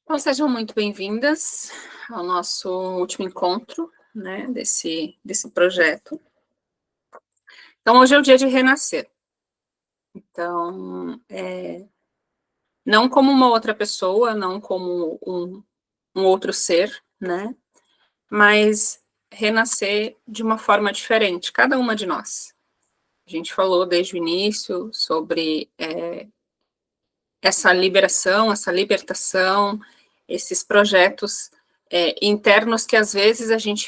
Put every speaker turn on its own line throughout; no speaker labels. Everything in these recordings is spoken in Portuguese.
Então, sejam muito bem-vindas ao nosso último encontro, né, desse projeto. Então, hoje é o dia de renascer. Então, não como uma outra pessoa, não como um outro ser, né, mas renascer de uma forma diferente, cada uma de nós. A gente falou desde o início sobre essa liberação, essa libertação, esses projetos internos que às vezes a gente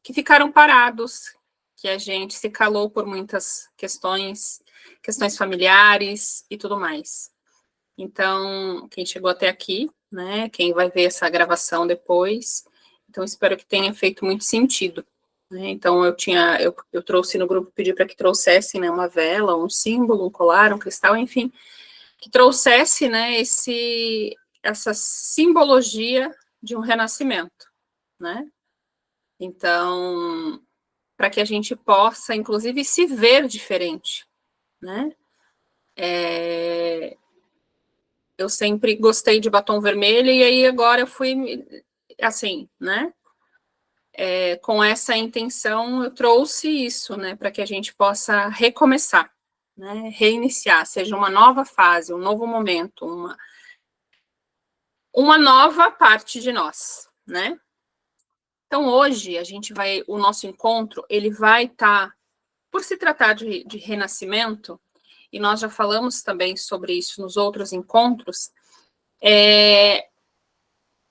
que ficaram parados, que a gente se calou por muitas questões familiares e tudo mais. Então, quem chegou até aqui, né, quem vai ver essa gravação depois, então espero que tenha feito muito sentido. Né? Então, eu trouxe no grupo, pedi para que trouxessem, né, uma vela, um símbolo, um colar, um cristal, enfim, que trouxesse, né, essa simbologia de um renascimento, né? Então, para que a gente possa, inclusive, se ver diferente, né? Eu sempre gostei de batom vermelho e aí agora eu fui, assim, né? Com essa intenção, eu trouxe isso, né? Para que a gente possa recomeçar, né? Reiniciar, seja uma nova fase, um novo momento, uma nova parte de nós, né? Então, hoje, o nosso encontro, ele vai estar, por se tratar de renascimento, e nós já falamos também sobre isso nos outros encontros,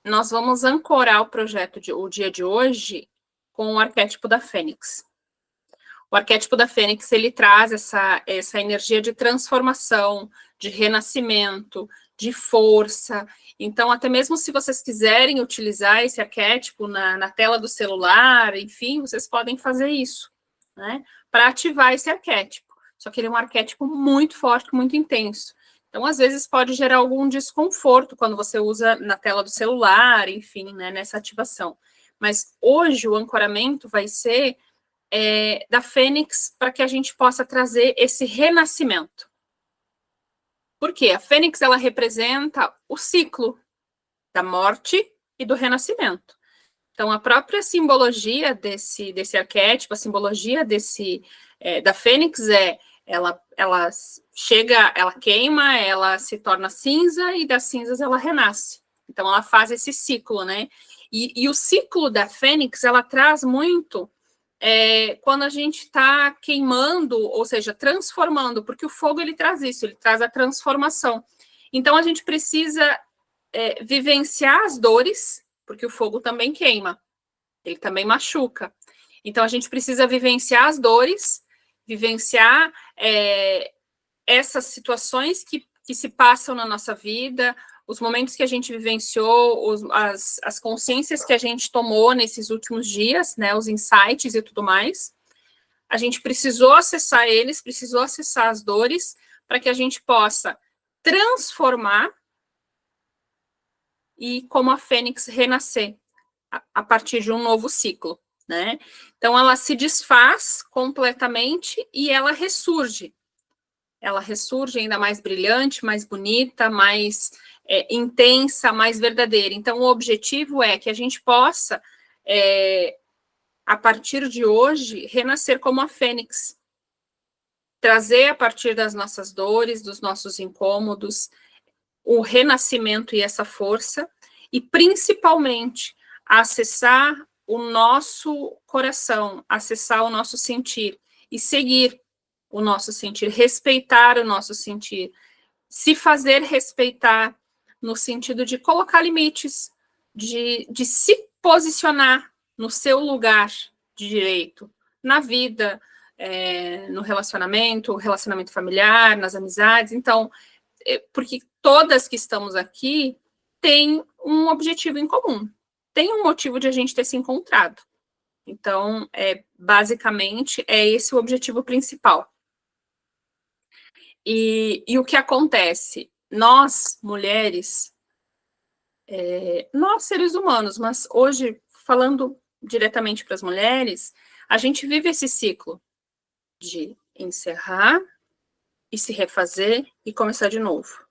nós vamos ancorar o dia de hoje com o arquétipo da Fênix. O arquétipo da Fênix, ele traz essa energia de transformação, de renascimento, de força. Então, até mesmo se vocês quiserem utilizar esse arquétipo na tela do celular, enfim, vocês podem fazer isso, né? Para ativar esse arquétipo. Só que ele é um arquétipo muito forte, muito intenso. Então, às vezes, pode gerar algum desconforto quando você usa na tela do celular, enfim, né, nessa ativação. Mas hoje o ancoramento vai ser da Fênix para que a gente possa trazer esse renascimento. Por quê? A Fênix, ela representa o ciclo da morte e do renascimento. Então, a própria simbologia desse arquétipo, a simbologia da Fênix ela chega, ela queima, ela se torna cinza e das cinzas ela renasce. Então, ela faz esse ciclo, né? E o ciclo da Fênix, ela traz muito quando a gente está queimando, ou seja, transformando, porque o fogo ele traz isso, ele traz a transformação. Então, a gente precisa vivenciar as dores, porque o fogo também queima, ele também machuca. Então, a gente precisa vivenciar as dores, vivenciar essas situações que se passam na nossa vida, os momentos que a gente vivenciou, as consciências que a gente tomou nesses últimos dias, né, os insights e tudo mais. A gente precisou acessar eles, precisou acessar as dores, para que a gente possa transformar e, como a Fênix, renascer a partir de um novo ciclo, né? Então, ela se desfaz completamente e ela ressurge. Ela ressurge ainda mais brilhante, mais bonita, mais intensa, mais verdadeira. Então, o objetivo é que a gente possa, a partir de hoje, renascer como a Fênix. Trazer a partir das nossas dores, dos nossos incômodos, o renascimento e essa força, e principalmente acessar o nosso coração, acessar o nosso sentir e seguir o nosso sentir, respeitar o nosso sentir, se fazer respeitar no sentido de colocar limites, de se posicionar no seu lugar de direito, na vida, no relacionamento familiar, nas amizades. Então, porque todas que estamos aqui têm um objetivo em comum, tem um motivo de a gente ter se encontrado. Então, basicamente, esse o objetivo principal. E o que acontece? Nós, mulheres, nós seres humanos, mas hoje, falando diretamente para as mulheres, a gente vive esse ciclo de encerrar e se refazer e começar de novo.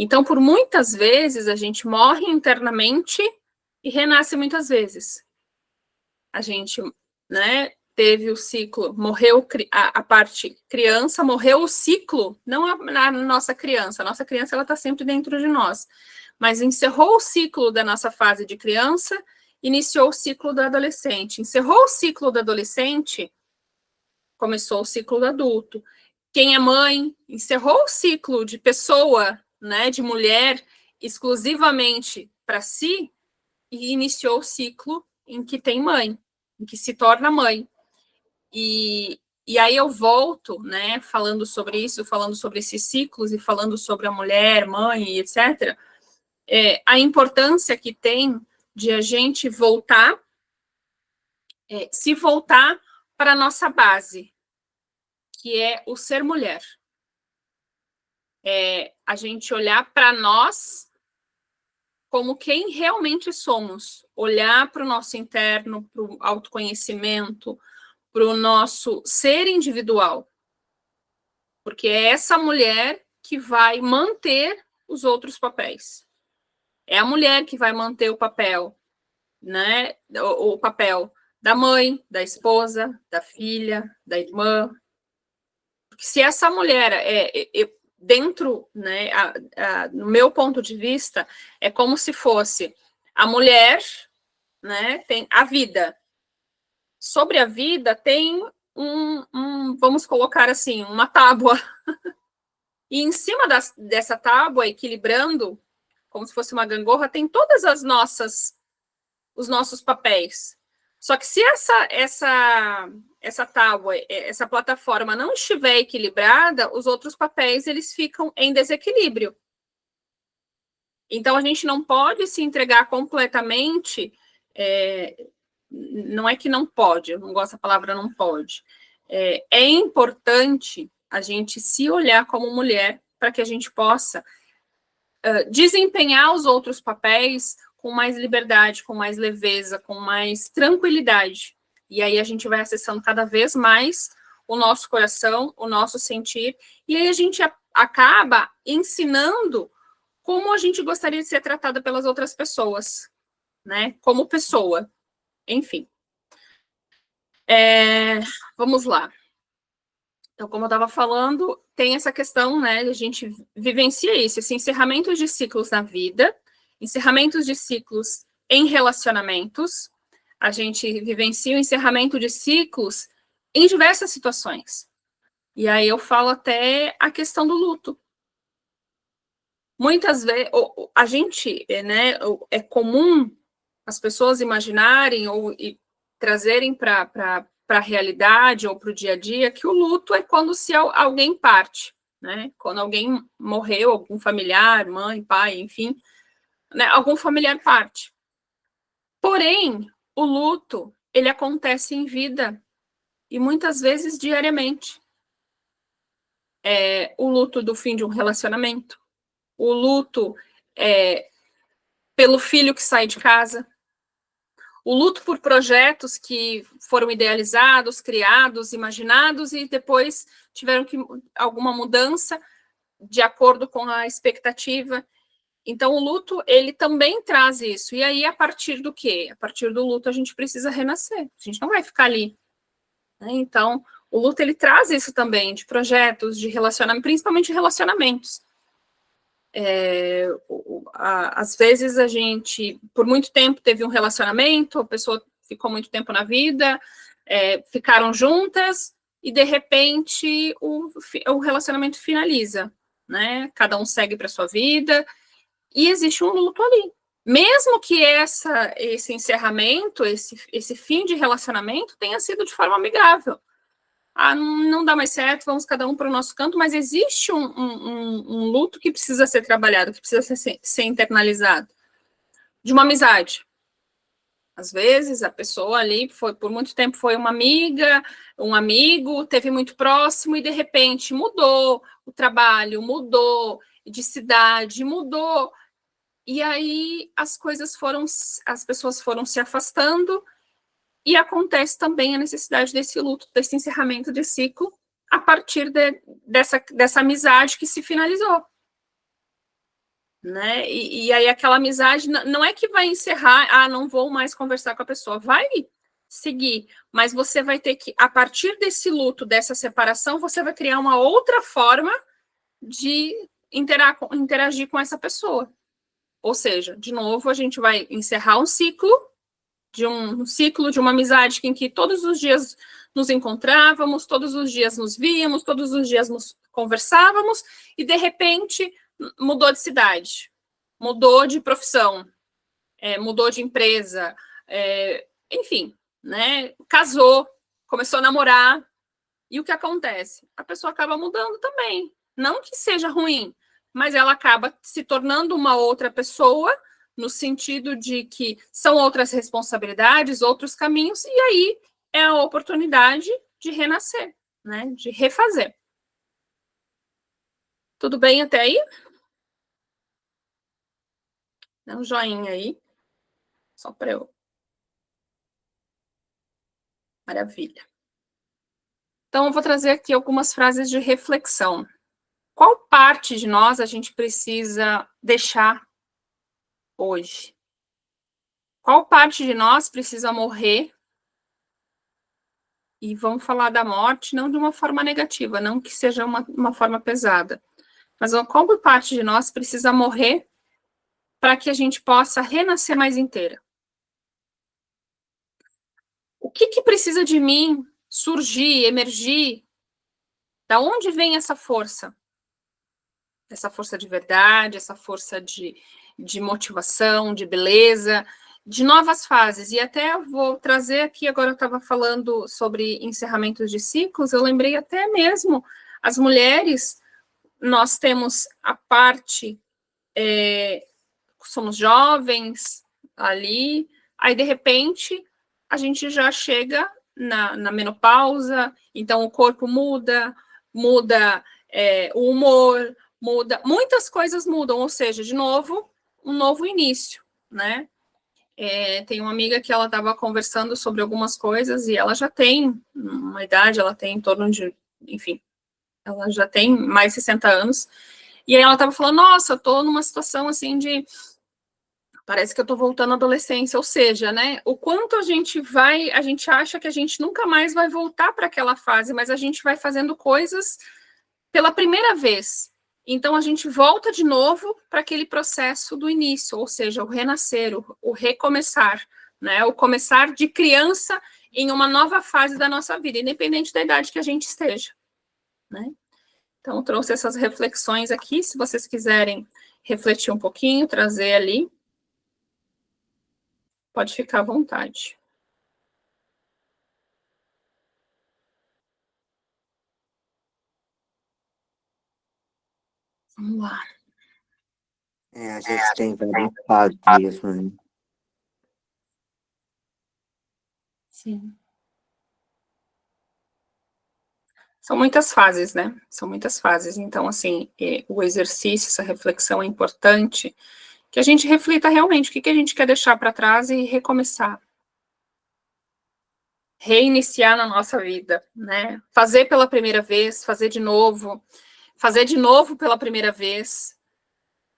Então, por muitas vezes, a gente morre internamente e renasce muitas vezes. A gente, né, teve o ciclo, morreu a parte criança, morreu o ciclo, não a nossa criança ela está sempre dentro de nós, mas encerrou o ciclo da nossa fase de criança, iniciou o ciclo do adolescente. Encerrou o ciclo do adolescente, começou o ciclo do adulto. Quem é mãe, encerrou o ciclo de pessoa, né, de mulher, exclusivamente para si, e iniciou o ciclo em que tem mãe, em que se torna mãe. E aí eu volto, né, falando sobre isso, falando sobre esses ciclos e falando sobre a mulher, mãe, etc., a importância que tem de a gente voltar, se voltar para a nossa base, que é o ser mulher. A gente olhar para nós como quem realmente somos, olhar para o nosso interno, para o autoconhecimento, para o nosso ser individual, porque é essa mulher que vai manter os outros papéis. É a mulher que vai manter o papel, né? O papel da mãe, da esposa, da filha, da irmã. Porque se essa mulher dentro, né, no meu ponto de vista, é como se fosse a mulher, né, tem a vida. Sobre a vida tem vamos colocar assim, uma tábua. E em cima dessa tábua, equilibrando, como se fosse uma gangorra, tem todas os nossos papéis. Só que se essa tábua, essa plataforma não estiver equilibrada, os outros papéis eles ficam em desequilíbrio. Então a gente não pode se entregar completamente. Não é que não pode, eu não gosto da palavra não pode. É importante a gente se olhar como mulher para que a gente possa desempenhar os outros papéis com mais liberdade, com mais leveza, com mais tranquilidade. E aí a gente vai acessando cada vez mais o nosso coração, o nosso sentir, e aí a gente acaba ensinando como a gente gostaria de ser tratada pelas outras pessoas, né? Como pessoa. Enfim. Vamos lá. Então, como eu estava falando, tem essa questão, né? A gente vivencia isso, esse encerramento de ciclos na vida, encerramentos de ciclos em relacionamentos, a gente vivencia o encerramento de ciclos em diversas situações. E aí eu falo até a questão do luto. Muitas vezes, a gente, né, é comum as pessoas imaginarem ou trazerem para a realidade ou para o dia a dia que o luto é quando se alguém parte, né? Quando alguém morreu, algum familiar, mãe, pai, enfim, né? Algum familiar parte. Porém, o luto, ele acontece em vida e muitas vezes diariamente. O luto do fim de um relacionamento, o luto pelo filho que sai de casa, o luto por projetos que foram idealizados, criados, imaginados e depois tiveram alguma mudança de acordo com a expectativa. Então, o luto, ele também traz isso. E aí, a partir do quê? A partir do luto, a gente precisa renascer. A gente não vai ficar ali. Né? Então, o luto, ele traz isso também, de projetos, de relacionamento, principalmente relacionamentos. Às vezes a gente, por muito tempo, teve um relacionamento, a pessoa ficou muito tempo na vida, ficaram juntas, e de repente o relacionamento finaliza, né? Cada um segue para sua vida, e existe um luto ali. Mesmo que esse encerramento, esse fim de relacionamento tenha sido de forma amigável. Não dá mais certo, vamos cada um para o nosso canto, mas existe um luto que precisa ser trabalhado, que precisa ser internalizado. De uma amizade. Às vezes, a pessoa ali, por muito tempo, foi uma amiga, um amigo, teve muito próximo e, de repente, mudou o trabalho, mudou de cidade, mudou. E aí, as pessoas foram se afastando. E acontece também a necessidade desse luto, desse encerramento de ciclo, a partir dessa amizade que se finalizou. né? E aí aquela amizade não é que vai encerrar, não vou mais conversar com a pessoa, vai seguir, mas você vai ter que, a partir desse luto, dessa separação, você vai criar uma outra forma de interagir com essa pessoa. Ou seja, de novo, a gente vai encerrar um ciclo de uma amizade em que todos os dias nos encontrávamos, todos os dias nos víamos, todos os dias nos conversávamos, e de repente mudou de cidade, mudou de profissão, mudou de empresa, enfim, né? Casou, começou a namorar, e o que acontece? A pessoa acaba mudando também. Não que seja ruim, mas ela acaba se tornando uma outra pessoa, no sentido de que são outras responsabilidades, outros caminhos, e aí é a oportunidade de renascer, né? De refazer. Tudo bem até aí? Dá um joinha aí. Só para eu. Maravilha. Então, eu vou trazer aqui algumas frases de reflexão. Qual parte de nós a gente precisa deixar hoje? Qual parte de nós precisa morrer? E vamos falar da morte não de uma forma negativa, não que seja uma forma pesada, mas qual parte de nós precisa morrer para que a gente possa renascer mais inteira? O que precisa de mim surgir, emergir? Da onde vem essa força? Essa força de verdade, essa força de motivação, de beleza, de novas fases. E até vou trazer aqui, agora eu estava falando sobre encerramentos de ciclos, eu lembrei até mesmo as mulheres, nós temos a parte, somos jovens ali, aí de repente a gente já chega na menopausa, então o corpo muda o humor, muda, muitas coisas mudam, ou seja, de novo, um novo início, né? Tem uma amiga que ela estava conversando sobre algumas coisas e ela já tem uma idade, ela tem em torno de, enfim, ela já tem mais de 60 anos, e aí ela estava falando, nossa, eu estou numa situação assim de, parece que eu estou voltando à adolescência, ou seja, né, o quanto a gente acha que a gente nunca mais vai voltar para aquela fase, mas a gente vai fazendo coisas pela primeira vez. Então, a gente volta de novo para aquele processo do início, ou seja, o renascer, o recomeçar, né? O começar de criança em uma nova fase da nossa vida, independente da idade que a gente esteja, né? Então, trouxe essas reflexões aqui, se vocês quiserem refletir um pouquinho, trazer ali, pode ficar à vontade. Vamos lá.
A gente tem várias fases disso, né?
Sim. São muitas fases, né? São muitas fases. Então, assim, o exercício, essa reflexão é importante, que a gente reflita realmente o que a gente quer deixar para trás e recomeçar. Reiniciar na nossa vida, né? Fazer pela primeira vez, fazer de novo pela primeira vez.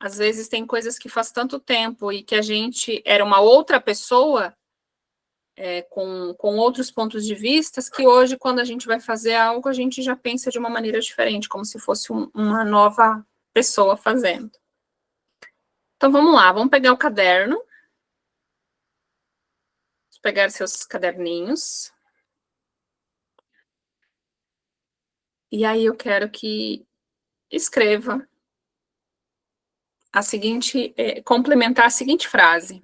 Às vezes tem coisas que faz tanto tempo e que a gente era uma outra pessoa, com outros pontos de vista, que hoje, quando a gente vai fazer algo, a gente já pensa de uma maneira diferente, como se fosse uma nova pessoa fazendo. Então, vamos lá, vamos pegar o caderno. Vamos pegar seus caderninhos. E aí eu quero que escreva a seguinte, complementar a seguinte frase.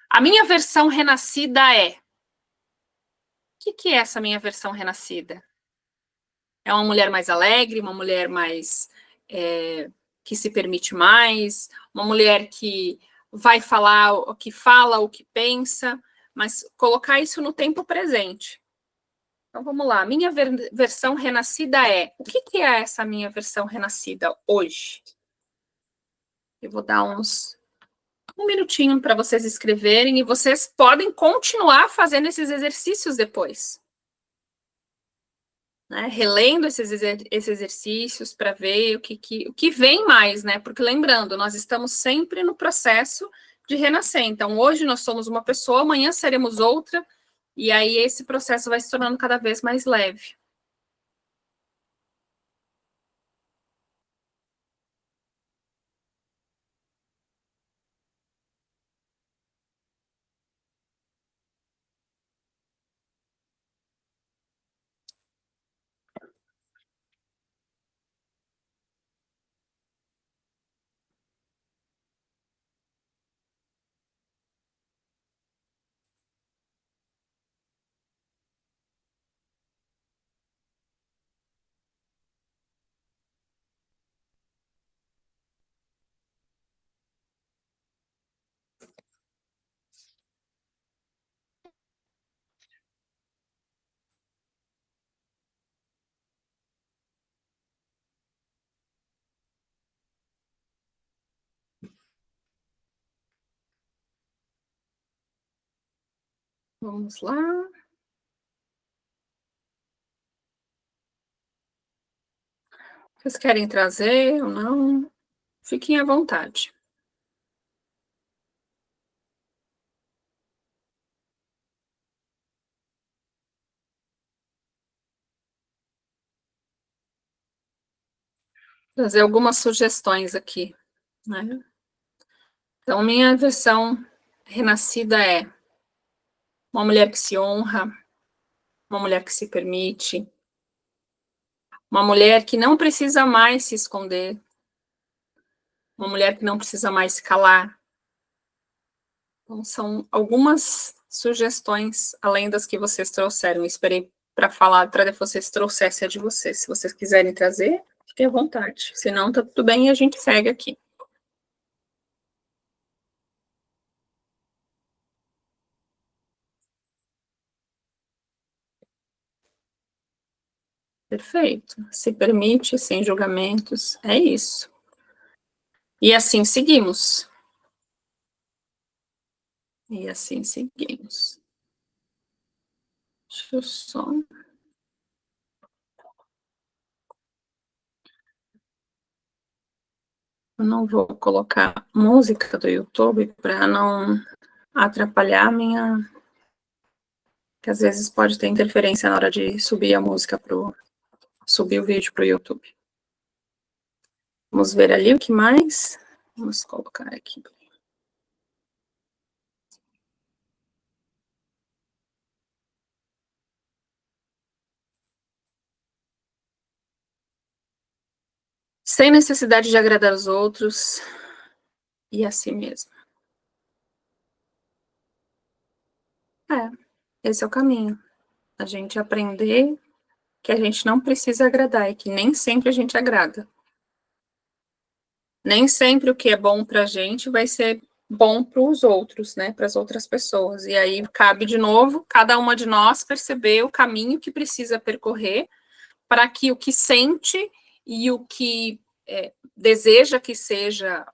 A minha versão renascida é... O que é essa minha versão renascida? É uma mulher mais alegre, uma mulher mais... que se permite mais, uma mulher que vai falar o que fala, o que pensa, mas colocar isso no tempo presente. Então, vamos lá. Minha versão renascida é... O que é essa minha versão renascida hoje? Eu vou dar um minutinho para vocês escreverem e vocês podem continuar fazendo esses exercícios depois. né? Relendo esses exercícios para ver o que vem mais, né? Porque lembrando, nós estamos sempre no processo de renascer. Então, hoje nós somos uma pessoa, amanhã seremos outra, e aí esse processo vai se tornando cada vez mais leve. Vamos lá. Vocês querem trazer ou não? Fiquem à vontade. Trazer algumas sugestões aqui, né? Então, minha versão renascida é uma mulher que se honra, uma mulher que se permite, uma mulher que não precisa mais se esconder, uma mulher que não precisa mais se calar. Então, são algumas sugestões, além das que vocês trouxeram. Eu esperei para falar, para que vocês trouxessem a de vocês. Se vocês quiserem trazer, fiquem à vontade. Se não, tá tudo bem e a gente segue aqui. Perfeito. Se permite, sem julgamentos. É isso. E assim seguimos. E assim seguimos. Deixa eu só. Eu não vou colocar música do YouTube para não atrapalhar a minha. Que às vezes pode ter interferência na hora de subir a música subir o vídeo para o YouTube. Vamos ver ali o que mais. Vamos colocar aqui. Sem necessidade de agradar os outros e a si mesmo. Esse é o caminho. A gente aprender que a gente não precisa agradar e que nem sempre a gente agrada. Nem sempre o que é bom para a gente vai ser bom para os outros, né? Para as outras pessoas. E aí cabe de novo cada uma de nós perceber o caminho que precisa percorrer para que o que sente e o que deseja que seja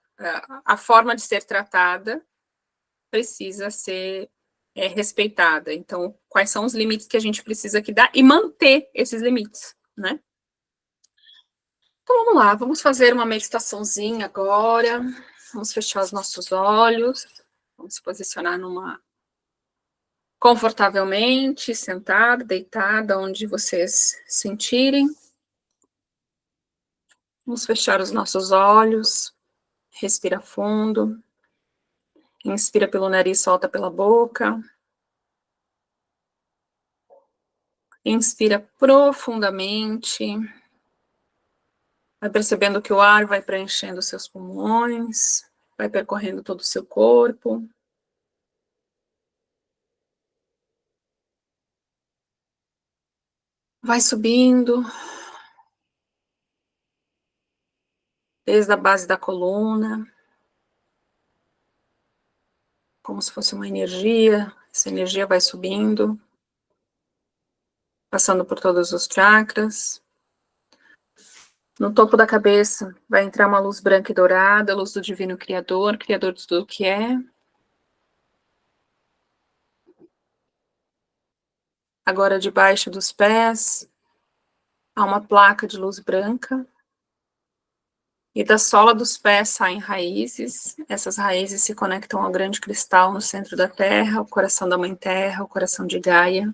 a forma de ser tratada precisa ser respeitada. Então, quais são os limites que a gente precisa que dar e manter esses limites, né? Então, vamos lá, vamos fazer uma meditaçãozinha agora. Vamos fechar os nossos olhos. Vamos se posicionar confortavelmente, sentada, deitada, onde vocês sentirem. Vamos fechar os nossos olhos. Respira fundo. Inspira pelo nariz, solta pela boca. Inspira profundamente. Vai percebendo que o ar vai preenchendo os seus pulmões, vai percorrendo todo o seu corpo. Vai subindo, desde a base da coluna, como se fosse uma energia. Essa energia vai subindo, passando por todos os chakras. No topo da cabeça vai entrar uma luz branca e dourada, a luz do Divino Criador, Criador de tudo que é. Agora debaixo dos pés, há uma placa de luz branca, e da sola dos pés saem raízes. Essas raízes se conectam ao grande cristal no centro da Terra, o coração da Mãe Terra, o coração de Gaia.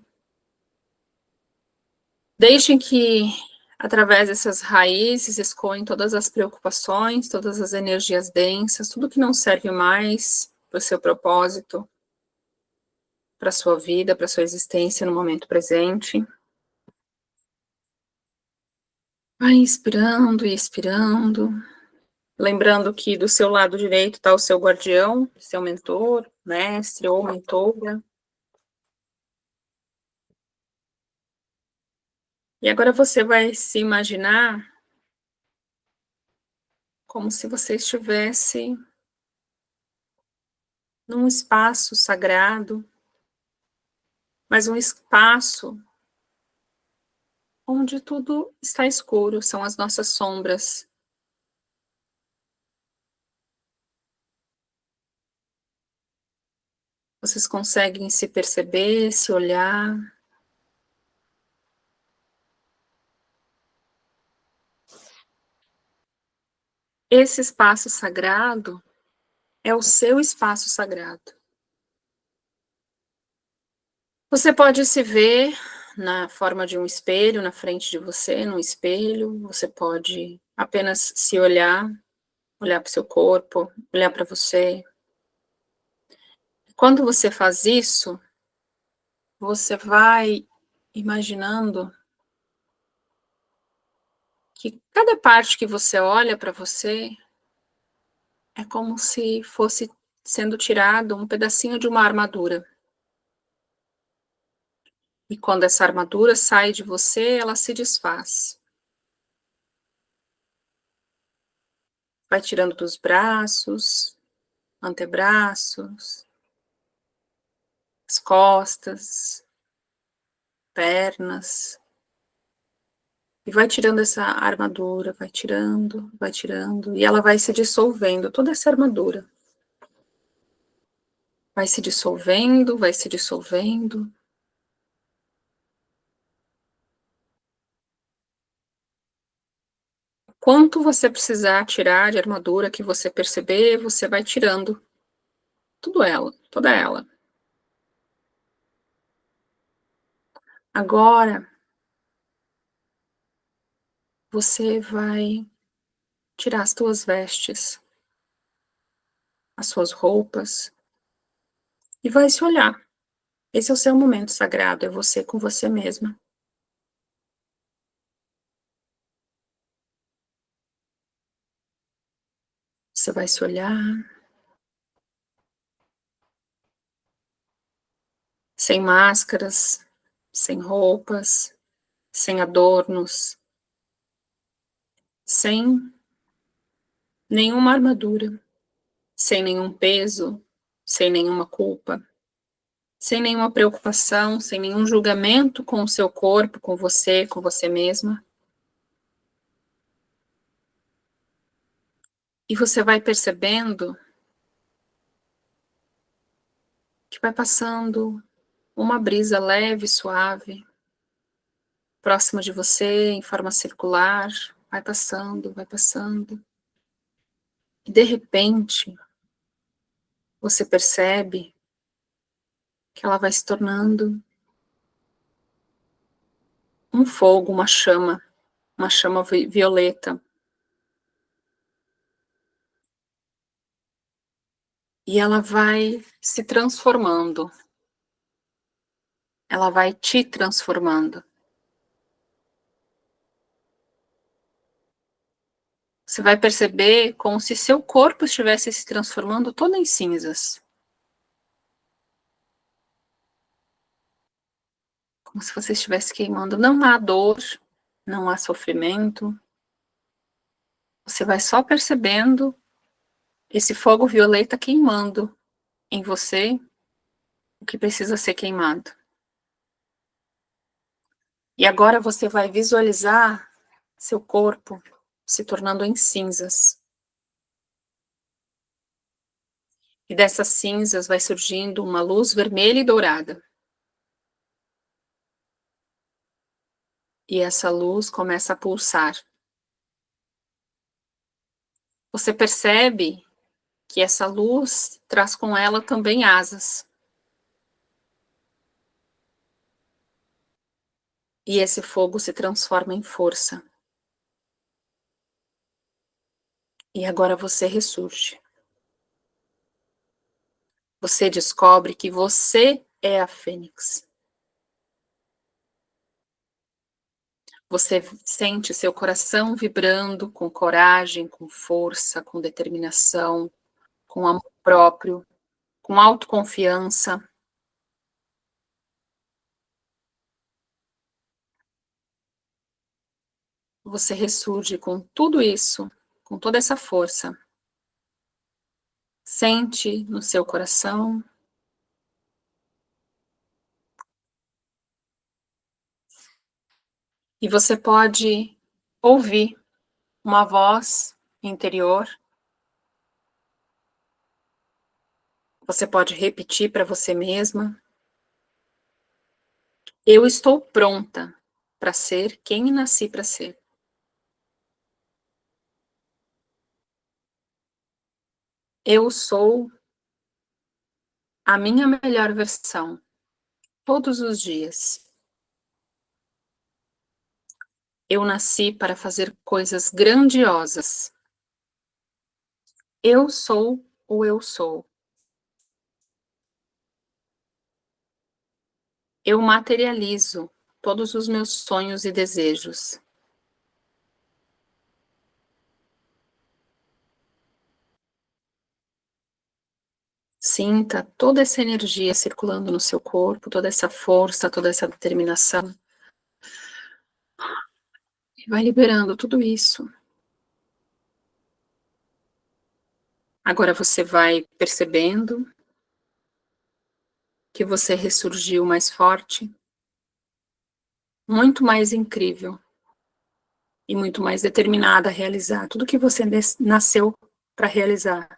Deixem que, através dessas raízes, escoem todas as preocupações, todas as energias densas, tudo que não serve mais para o seu propósito, para a sua vida, para a sua existência no momento presente. Vai inspirando e expirando, lembrando que do seu lado direito está o seu guardião, seu mentor, mestre ou mentora. E agora você vai se imaginar como se você estivesse num espaço sagrado, mas um espaço onde tudo está escuro, são as nossas sombras. Vocês conseguem se perceber, se olhar. Esse espaço sagrado é o seu espaço sagrado. Você pode se ver na forma de um espelho, na frente de você, num espelho. Você pode apenas se olhar, olhar para o seu corpo, olhar para você. Quando você faz isso, você vai imaginando que cada parte que você olha para você é como se fosse sendo tirado um pedacinho de uma armadura. E quando essa armadura sai de você, ela se desfaz. Vai tirando dos braços, antebraços, as costas, pernas. E vai tirando essa armadura, vai tirando, e ela vai se dissolvendo, toda essa armadura. Vai se dissolvendo, vai se dissolvendo. Quanto você precisar tirar de armadura que você perceber, você vai tirando tudo ela, toda ela. Agora, você vai tirar as suas vestes, as suas roupas, e vai se olhar. Esse é o seu momento sagrado, é você com você mesma. Você vai se olhar, sem máscaras, sem roupas, sem adornos, sem nenhuma armadura, sem nenhum peso, sem nenhuma culpa, sem nenhuma preocupação, sem nenhum julgamento com o seu corpo, com você mesma. E você vai percebendo que vai passando uma brisa leve, suave, próxima de você, em forma circular, vai passando, vai passando. E de repente, você percebe que ela vai se tornando um fogo, uma chama violeta. E ela vai se transformando. Ela vai te transformando. Você vai perceber como se seu corpo estivesse se transformando todo em cinzas. Como se você estivesse queimando. Não há dor, não há sofrimento. Você vai só percebendo esse fogo violeta queimando em você o que precisa ser queimado. E agora você vai visualizar seu corpo se tornando em cinzas. E dessas cinzas vai surgindo uma luz vermelha e dourada. E essa luz começa a pulsar. Você percebe que essa luz traz com ela também asas. E esse fogo se transforma em força. E agora você ressurge. Você descobre que você é a fênix. Você sente seu coração vibrando com coragem, com força, com determinação, com amor próprio, com autoconfiança. Você ressurge com tudo isso, com toda essa força. Sente no seu coração. E você pode ouvir uma voz interior. Você pode repetir para você mesma: eu estou pronta para ser quem nasci para ser. Eu sou a minha melhor versão, todos os dias. Eu nasci para fazer coisas grandiosas. Eu sou o eu sou. Eu materializo todos os meus sonhos e desejos. Sinta toda essa energia circulando no seu corpo, toda essa força, toda essa determinação. E vai liberando tudo isso. Agora você vai percebendo que você ressurgiu mais forte, muito mais incrível e muito mais determinada a realizar tudo que você nasceu para realizar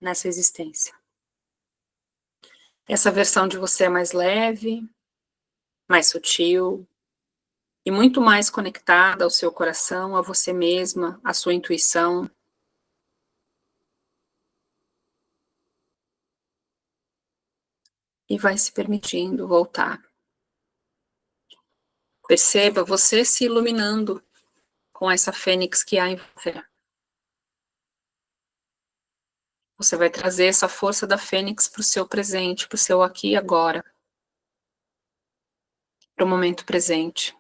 nessa existência. Essa versão de você é mais leve, mais sutil e muito mais conectada ao seu coração, a você mesma, à sua intuição. E vai se permitindo voltar. Perceba você se iluminando com essa fênix que há em você. Você vai trazer essa força da fênix para o seu presente, para o seu aqui e agora, para o momento presente.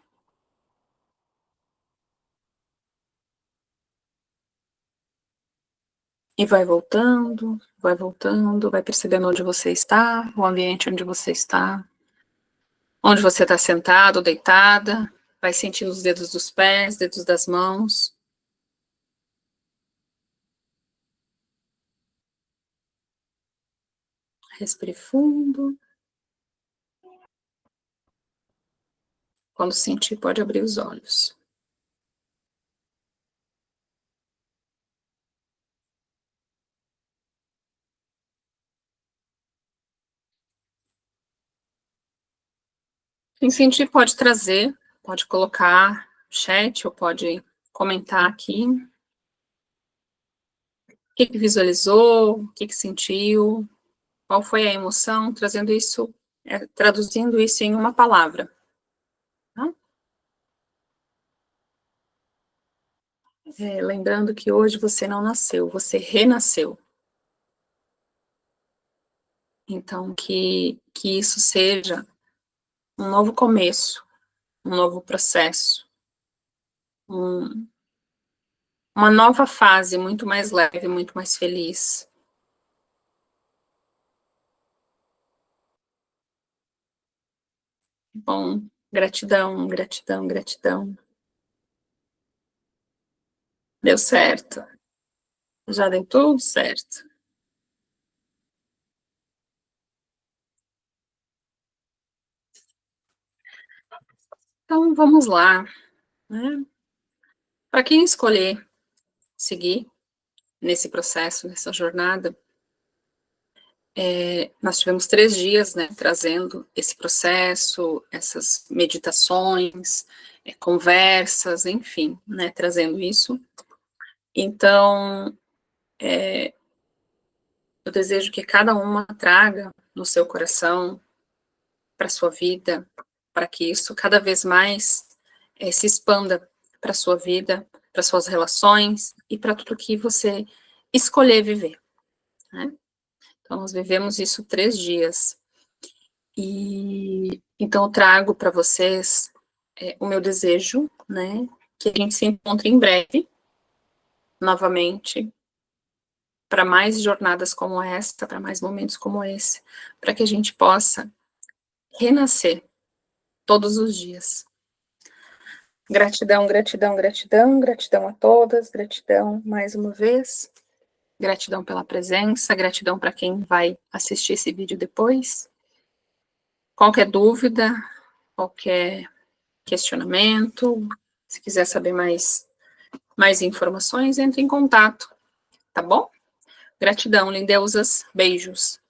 E vai voltando, vai percebendo onde você está, o ambiente onde você está sentado, deitada, vai sentindo os dedos dos pés, dedos das mãos. Respire fundo. Quando sentir, pode abrir os olhos. Quem sentir pode trazer, pode colocar no chat ou pode comentar aqui. O que visualizou, o que sentiu, qual foi a emoção, trazendo isso, traduzindo isso em uma palavra. Tá? Lembrando que hoje você não nasceu, você renasceu. Então, que isso seja um novo começo, um novo processo, uma nova fase muito mais leve, muito mais feliz. Bom, gratidão, gratidão, gratidão. Deu certo. Já deu tudo certo. Então, vamos lá. Né? Para quem escolher seguir nesse processo, nessa jornada, nós tivemos 3 dias, né, trazendo esse processo, essas meditações, conversas, enfim, né, trazendo isso. Então, eu desejo que cada uma traga no seu coração, para a sua vida, para que isso cada vez mais se expanda para a sua vida, para suas relações e para tudo que você escolher viver, né? Então, nós vivemos isso 3 dias. E então eu trago para vocês o meu desejo, né? Que a gente se encontre em breve, novamente, para mais jornadas como esta, para mais momentos como esse, para que a gente possa renascer todos os dias. Gratidão, gratidão, gratidão, gratidão a todas, gratidão mais uma vez, gratidão pela presença, gratidão para quem vai assistir esse vídeo depois. Qualquer dúvida, qualquer questionamento, se quiser saber mais informações, entre em contato, tá bom? Gratidão, lindeusas, beijos.